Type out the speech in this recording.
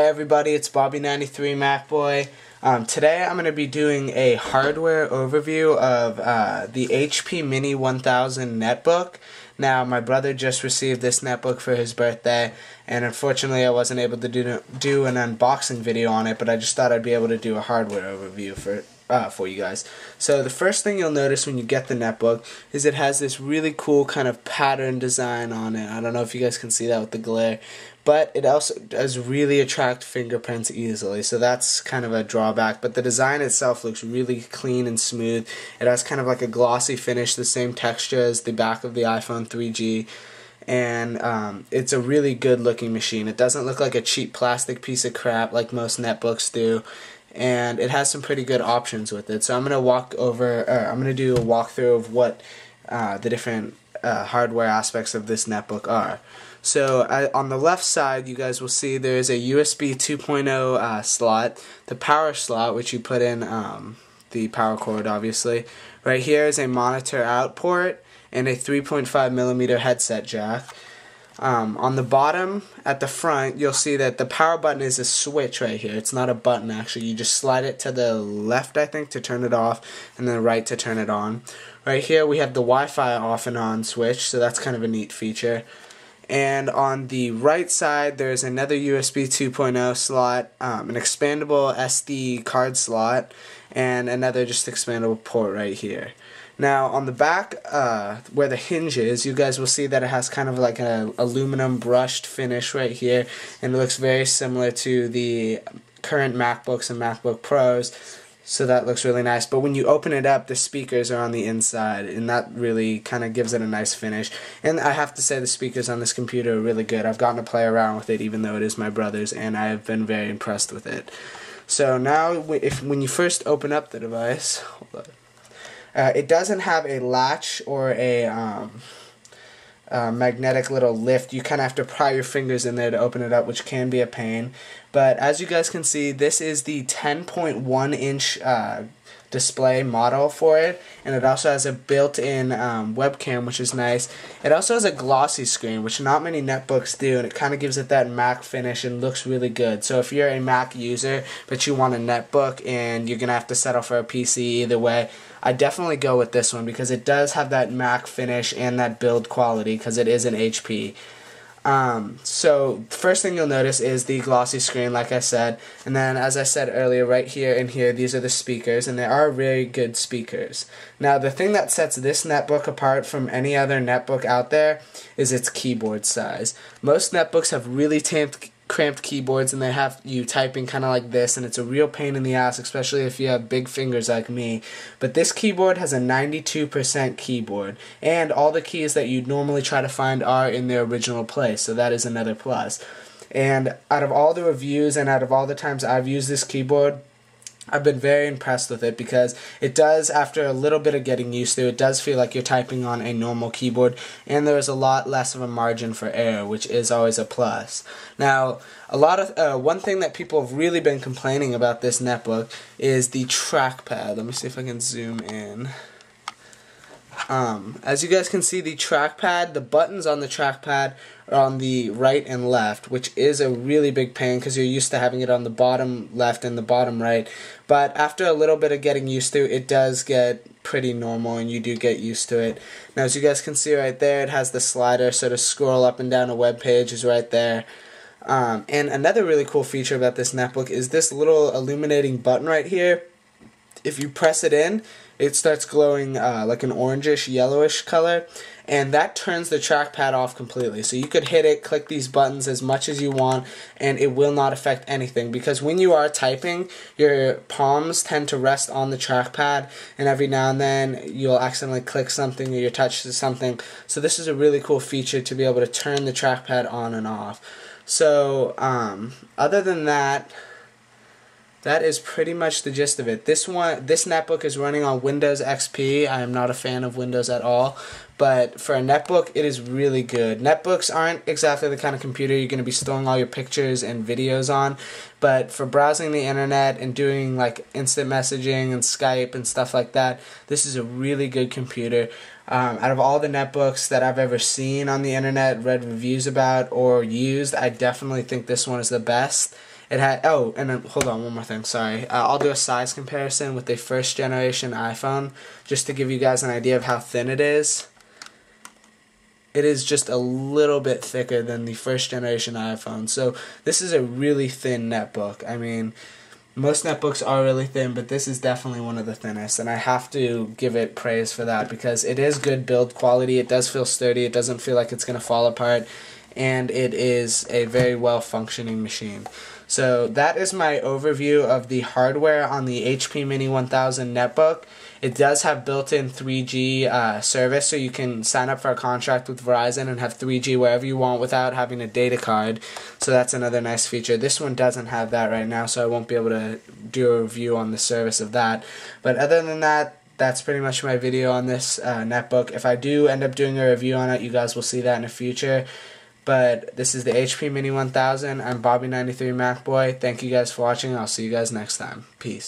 everybody, it's Bobby93 MacBoy. Today I'm going to be doing a hardware overview of the HP Mini 1000 netbook. Now my brother just received this netbook for his birthday, and unfortunately I wasn't able to do an unboxing video on it, but I just thought I'd be able to do a hardware overview for you guys. So the first thing you'll notice when you get the netbook is it has this really cool kind of pattern design on it. I don't know if you guys can see that with the glare, but it also does really attract fingerprints easily, so that's kind of a drawback. But the design itself looks really clean and smooth. It has kind of like a glossy finish, the same texture as the back of the iPhone 3G, and it's a really good looking machine. It doesn't look like a cheap plastic piece of crap like most netbooks do, and it has some pretty good options with it. So I'm going to do a walkthrough of what the different hardware aspects of this netbook are. So on the left side, you guys will see there's a USB 2.0 slot, the power slot, which you put in the power cord, obviously. Right here is a monitor out port and a 3.5mm headset jack. On the bottom, at the front, you'll see that the power button is a switch right here. It's not a button, actually. You just slide it to the left, I think, to turn it off, and then the right to turn it on. Right here, we have the Wi-Fi off and on switch, so that's kind of a neat feature. And on the right side, there's another USB 2.0 slot, an expandable SD card slot, and another just expandable port right here. Now on the back, where the hinge is, you guys will see that it has kind of like an aluminum brushed finish right here, and it looks very similar to the current MacBooks and MacBook Pros, so that looks really nice. But when you open it up, the speakers are on the inside, and that really kind of gives it a nice finish. And I have to say the speakers on this computer are really good. I've gotten to play around with it, even though it is my brother's, and I have been very impressed with it. So now, when you first open up the device, hold on. It doesn't have a latch or a magnetic little lift. You kind of have to pry your fingers in there to open it up, which can be a pain. But as you guys can see, this is the 10.1 inch display model for it, and it also has a built-in webcam, which is nice. It also has a glossy screen, which not many netbooks do, and it kind of gives it that Mac finish and looks really good. So if you're a Mac user but you want a netbook and you're gonna have to settle for a PC either way, I definitely go with this one because it does have that Mac finish and that build quality because it is an HP. So first thing you'll notice is the glossy screen, like I said, and then as I said earlier, right here and here, these are the speakers, and they are very good speakers. Now the thing that sets this netbook apart from any other netbook out there is its keyboard size. Most netbooks have really cramped keyboards, and they have you typing kind of like this, and it's a real pain in the ass, especially if you have big fingers like me. But this keyboard has a 92% keyboard, and all the keys that you'd normally try to find are in their original place, so that is another plus. And out of all the reviews and out of all the times I've used this keyboard, I've been very impressed with it because it does, after a little bit of getting used to, it does feel like you're typing on a normal keyboard, and there's a lot less of a margin for error, which is always a plus. Now, one thing that people have really been complaining about this netbook is the trackpad. Let me see if I can zoom in. As you guys can see, the trackpad, the buttons on the trackpad are on the right and left, which is a really big pain because you're used to having it on the bottom left and the bottom right. But after a little bit of getting used to it, it does get pretty normal and you do get used to it. Now as you guys can see right there, it has the slider, so to scroll up and down a web page is right there. And another really cool feature about this netbook is this little illuminating button right here. If you press it in, it starts glowing like an orangish, yellowish color, and that turns the trackpad off completely. So you could hit it, click these buttons as much as you want, and it will not affect anything, because when you are typing, your palms tend to rest on the trackpad, and every now and then you'll accidentally click something or you touch something. So this is a really cool feature to be able to turn the trackpad on and off. So other than that, that is pretty much the gist of it. This netbook is running on Windows XP. I am not a fan of Windows at all, but for a netbook, it is really good. Netbooks aren't exactly the kind of computer you're going to be storing all your pictures and videos on, but for browsing the internet and doing like instant messaging and Skype and stuff like that, this is a really good computer. Out of all the netbooks that I've ever seen on the internet, read reviews about, or used, I definitely think this one is the best. It had, oh, and then, hold on, one more thing, sorry. I'll do a size comparison with the first generation iPhone, just to give you guys an idea of how thin it is. It is just a little bit thicker than the first generation iPhone. So this is a really thin netbook. I mean, most netbooks are really thin, but this is definitely one of the thinnest, and I have to give it praise for that because it is good build quality. It does feel sturdy. It doesn't feel like it's going to fall apart, and it is a very well functioning machine. So that is my overview of the hardware on the HP Mini 1000 netbook. It does have built-in 3G service, so you can sign up for a contract with Verizon and have 3G wherever you want without having a data card. So that's another nice feature. This one doesn't have that right now, so I won't be able to do a review on the service of that. But other than that, that's pretty much my video on this netbook. If I do end up doing a review on it, you guys will see that in the future. But this is the HP Mini 1000. I'm Bobby93 MacBoy. Thank you guys for watching. I'll see you guys next time. Peace.